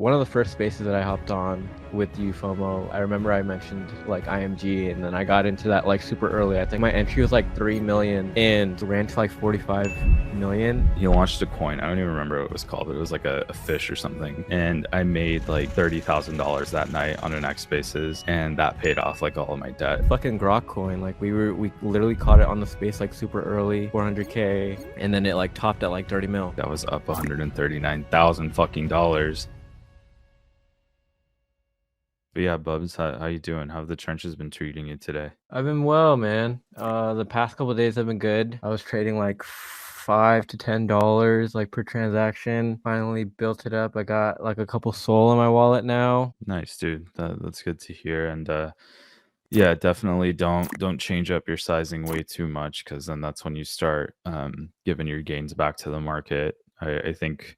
one of the first spaces that I hopped on with you, FOMO, I remember I mentioned like IMG, and then I got into that like super early. I think my entry was like 3 million and ran to like 45 million. He launched a coin. I don't even remember what it was called, but it was like a fish or something. And I made like $30,000 that night on an X Spaces, and that paid off like all of my debt. Fucking Grokcoin, like we literally caught it on the space like super early, 400K, and then it like topped at like 30 mil. That was up 139,000 fucking dollars. But yeah, Bubs, how you doing? How have the trenches been treating you today? I've been well, man. The past couple of days have been good. I was trading like $5 to $10 like per transaction. Finally built it up. I got like a couple SOL in my wallet now. Nice, dude. That's good to hear. And yeah, definitely don't change up your sizing way too much, because then that's when you start giving your gains back to the market. I think,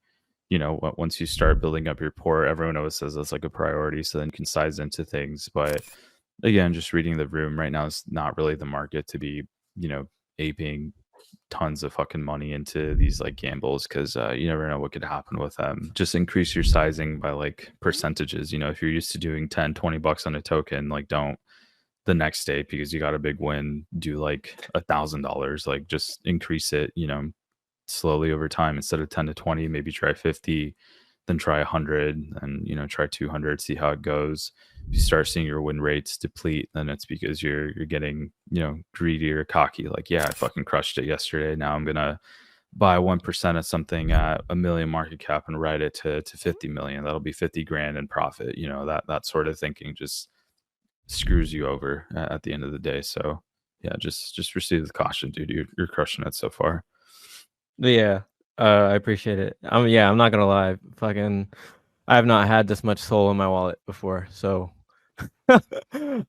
once you start building up your port, everyone always says that's like a priority, so then you can size into things. But again, just reading the room right now is not really the market to be, aping tons of fucking money into these like gambles, because you never know what could happen with them. Just increase your sizing by like percentages. If you're used to doing 10-20 bucks on a token, like don't the next day because you got a big win do like $1,000. Like just increase it, slowly over time. Instead of 10 to 20, maybe try 50, then try 100, and try 200, see how it goes. If you start seeing your win rates deplete, then it's because you're getting greedy or cocky. Like, yeah, I fucking crushed it yesterday, now I'm gonna buy 1% of something at $1 million market cap and ride it to 50 million. That'll be 50 grand in profit. That sort of thinking just screws you over at the end of the day. So yeah, just proceed with caution, dude. You're crushing it so far. Yeah, I appreciate it. Yeah, I'm not gonna lie. Fucking, I have not had this much SOL in my wallet before, so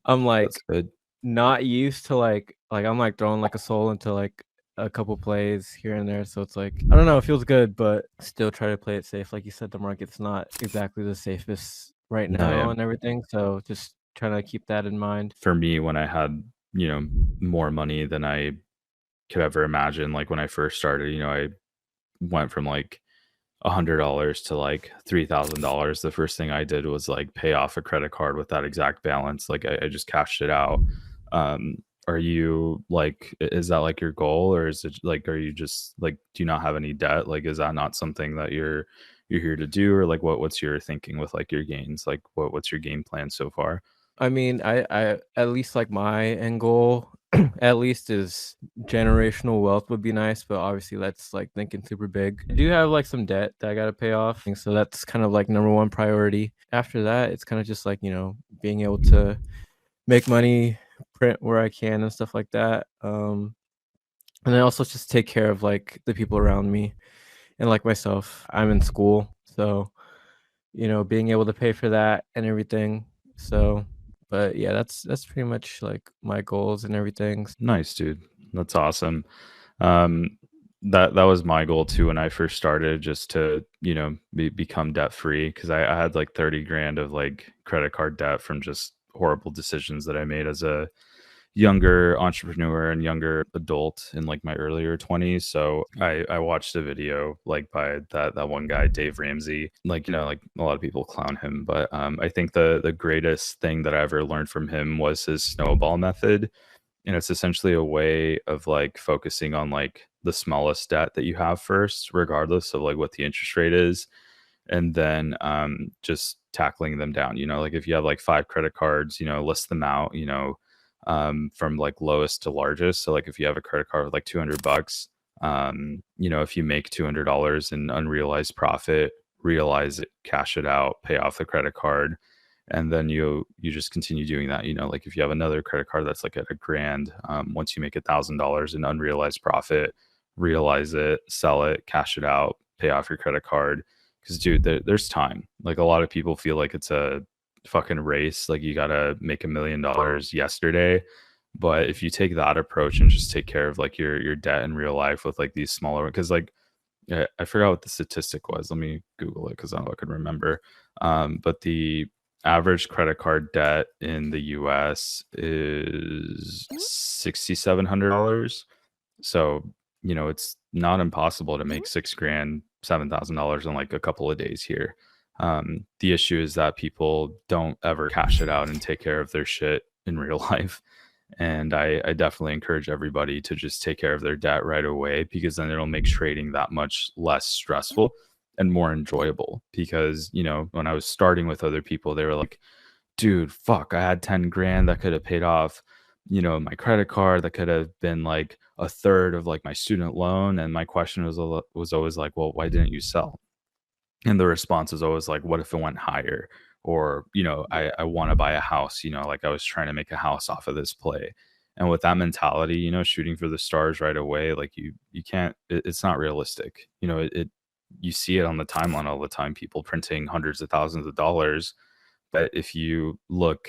I'm like That's good. not used to like I'm like throwing like a SOL into like a couple plays here and there. So it's like, I don't know, it feels good, but still try to play it safe. Like you said, the market's not exactly the safest right No, now yeah. and everything. So just trying to keep that in mind. For me, when I had, more money than I could ever imagine, like when I first started, I went from like $100 to like $3,000. The first thing I did was like pay off a credit card with that exact balance. Like I just cashed it out. Are you like, is that like your goal, or is it like, are you just like, do you not have any debt? Like, is that not something that you're here to do, or like what's your thinking with like your gains? Like what's your game plan so far? I mean, I at least like my end goal at least is generational wealth would be nice, but obviously that's like thinking super big. I do have like some debt that I gotta pay off, and so that's kind of like number one priority. After that, it's kind of just like, being able to make money, print where I can and stuff like that. And then also just take care of like the people around me and like myself. I'm in school, so being able to pay for that and everything. So, but yeah, that's pretty much like my goals and everything. Nice, dude. That's awesome. That was my goal too when I first started, just to become debt free, because I had like 30 grand of like credit card debt from just horrible decisions that I made as a younger entrepreneur and younger adult in like my earlier 20s. So I watched a video like by that one guy, Dave Ramsey. Like, like a lot of people clown him, but I think the greatest thing that I ever learned from him was his snowball method. And it's essentially a way of like focusing on like the smallest debt that you have first, regardless of like what the interest rate is, and then just tackling them down. Like if you have like 5 credit cards, list them out, from like lowest to largest. So like if you have a credit card with like 200 bucks, if you make $200 in unrealized profit, realize it, cash it out, pay off the credit card, and then you just continue doing that. Like if you have another credit card that's like at $1,000, once you make $1,000 in unrealized profit, realize it, sell it, cash it out, pay off your credit card. Because dude, there's time. Like a lot of people feel like it's a fucking race, like you gotta make $1 million yesterday. But if you take that approach and just take care of like your debt in real life with like these smaller, because like I forgot what the statistic was. Let me Google it because I don't know, I can remember. But the average credit card debt in the US is $6,700. So, it's not impossible to make 6 grand, $7,000 in like a couple of days here. The issue is that people don't ever cash it out and take care of their shit in real life. And I definitely encourage everybody to just take care of their debt right away, because then it'll make trading that much less stressful and more enjoyable. Because, when I was starting with other people, they were like, dude, fuck, I had 10 grand that could have paid off, my credit card, that could have been like a third of like my student loan. And my question was always like, well, why didn't you sell? And the response is always like, what if it went higher? Or, I want to buy a house, like I was trying to make a house off of this play. And with that mentality, shooting for the stars right away, like you can't, it's not realistic. You see it on the timeline all the time, people printing hundreds of thousands of dollars. But if you look,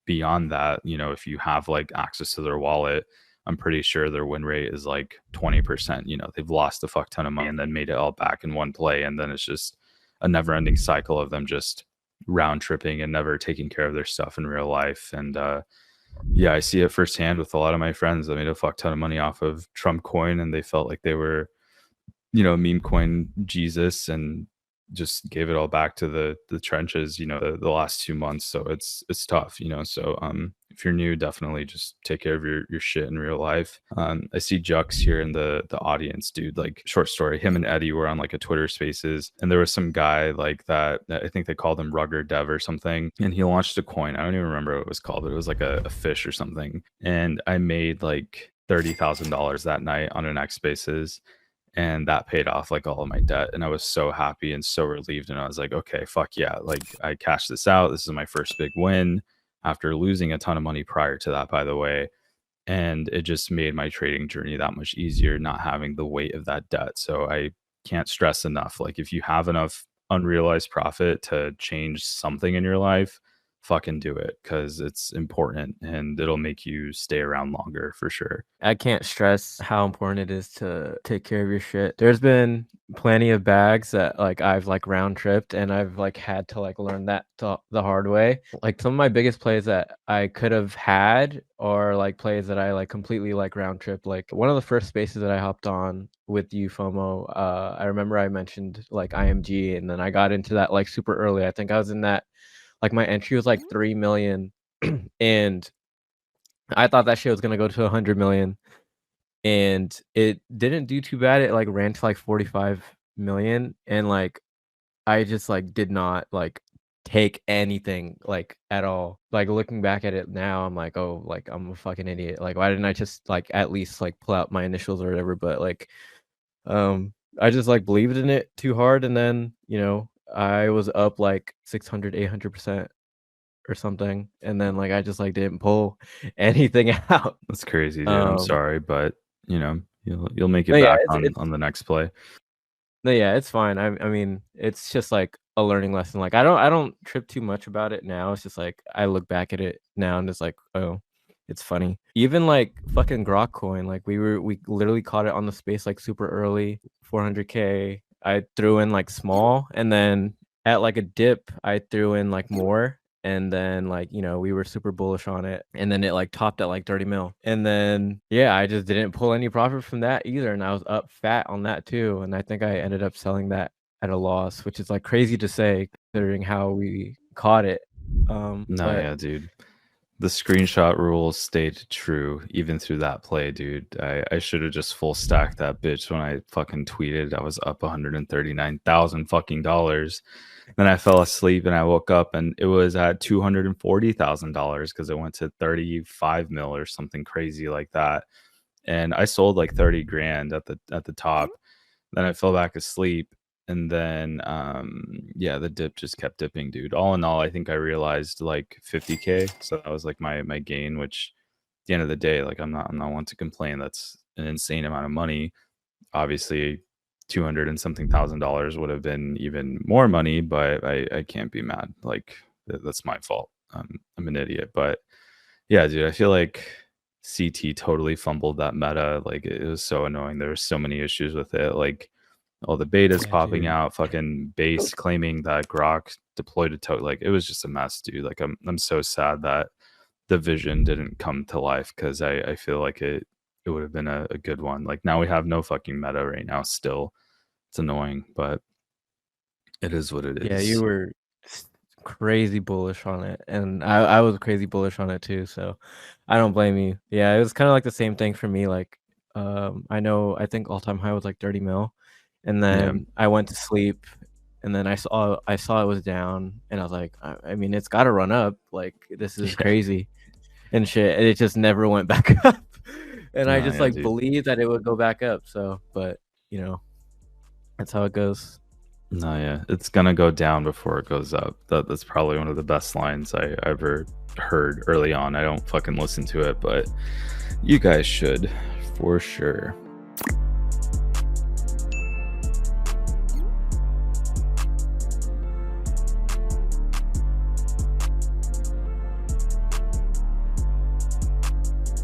beyond that, if you have like access to their wallet, I'm pretty sure their win rate is like 20%. They've lost a fuck ton of money and then made it all back in one play. And then it's just a never ending cycle of them just round tripping and never taking care of their stuff in real life. And yeah, I see it firsthand with a lot of my friends that made a fuck ton of money off of Trump coin, and they felt like they were, meme coin Jesus, and just gave it all back to the trenches, the last 2 months. So it's tough, so if you're new, definitely just take care of your shit in real life. I see Jux here in the audience, dude. Like, short story, him and Eddie were on like a Twitter spaces, and there was some guy like that, I think they called him Rugger Dev or something, and he launched a coin. I don't even remember what it was called, but it was like a fish or something. And I made like $30,000 that night on an X spaces, and that paid off like all of my debt, and I was so happy and so relieved. And I was like, okay, fuck yeah, like I cashed this out. This is my first big win after losing a ton of money prior to that, by the way. And it just made my trading journey that much easier, not having the weight of that debt. So I can't stress enough, like, if you have enough unrealized profit to change something in your life, fucking do it, because it's important and it'll make you stay around longer for sure. I can't stress how important it is to take care of your shit. There's been plenty of bags that like I've like round tripped, and I've like had to like learn that the hard way. Like, some of my biggest plays that I could have had are like plays that I like completely like round tripped. Like, one of the first spaces that I hopped on with you, FOMO, I remember I mentioned like IMG, and then I got into that like super early. I think I was in that, like, my entry was like 3 million and I thought that shit was gonna go to 100 million, and it didn't do too bad. It like ran to like 45 million, and like I just like did not like take anything like at all. Like, looking back at it now, I'm like, oh, like I'm a fucking idiot. Like, why didn't I just like at least like pull out my initials or whatever? But like, I just like believed in it too hard, and then I was up like 600, 800% or something, and then like I just like didn't pull anything out. That's crazy, dude. I'm Um, sorry, but you'll make it no, yeah, back it's on the next play. no, yeah, it's fine. I mean, it's just like a learning lesson. Like, I don't trip too much about it now. It's just like I look back at it now and it's like, oh, it's funny. Even like fucking Grokcoin, like we literally caught it on the space like super early, 400K. I threw in like small, and then at like a dip, I threw in like more. And then like, we were super bullish on it. And then it like topped at like 30 mil. And then yeah, I just didn't pull any profit from that either. And I was up fat on that too. And I think I ended up selling that at a loss, which is like crazy to say considering how we caught it. No, But yeah, dude. The screenshot rules stayed true even through that play, dude. I should have just full stacked that bitch when I fucking tweeted I was up 139,000 fucking dollars. Then I fell asleep and I woke up and it was at $240,000 because it went to 35 mil or something crazy like that. And I sold like 30 grand at the top. Then I fell back asleep, and then yeah, the dip just kept dipping, dude. All in all, I think I realized like 50K. So that was like my gain, which at the end of the day, like I'm not one to complain. That's an insane amount of money. Obviously, 200 and something thousand dollars would have been even more money, but I can't be mad. Like, that's my fault. I'm an idiot. But yeah, dude, I feel like CT totally fumbled that meta. Like, it was so annoying. There were so many issues with it. Like, all the betas yeah, popping dude. out, fucking base claiming that Grok deployed a token. Like, it was just a mess, dude. Like, I'm so sad that the vision didn't come to life, because I feel like it would have been a good one. Like, now we have no fucking meta right now still. It's annoying, but It is what it Yeah, you is. were crazy bullish on it, and I was crazy bullish on it too, so I don't blame you. Yeah, it was kind of like the same thing for me. Like, I think all time high was like 30 mil, and Yeah. then I went to sleep, and then I saw it was down, and I was like, I mean, it's got to run up. Like, this is Yeah. crazy and shit. And it just never went back up, and I No, just yeah, like dude. believed that it would go back up. So, but that's how it goes. No, yeah. It's gonna go down before it goes up. That's probably one of the best lines I ever heard early on. I don't fucking listen to it, but you guys should for sure.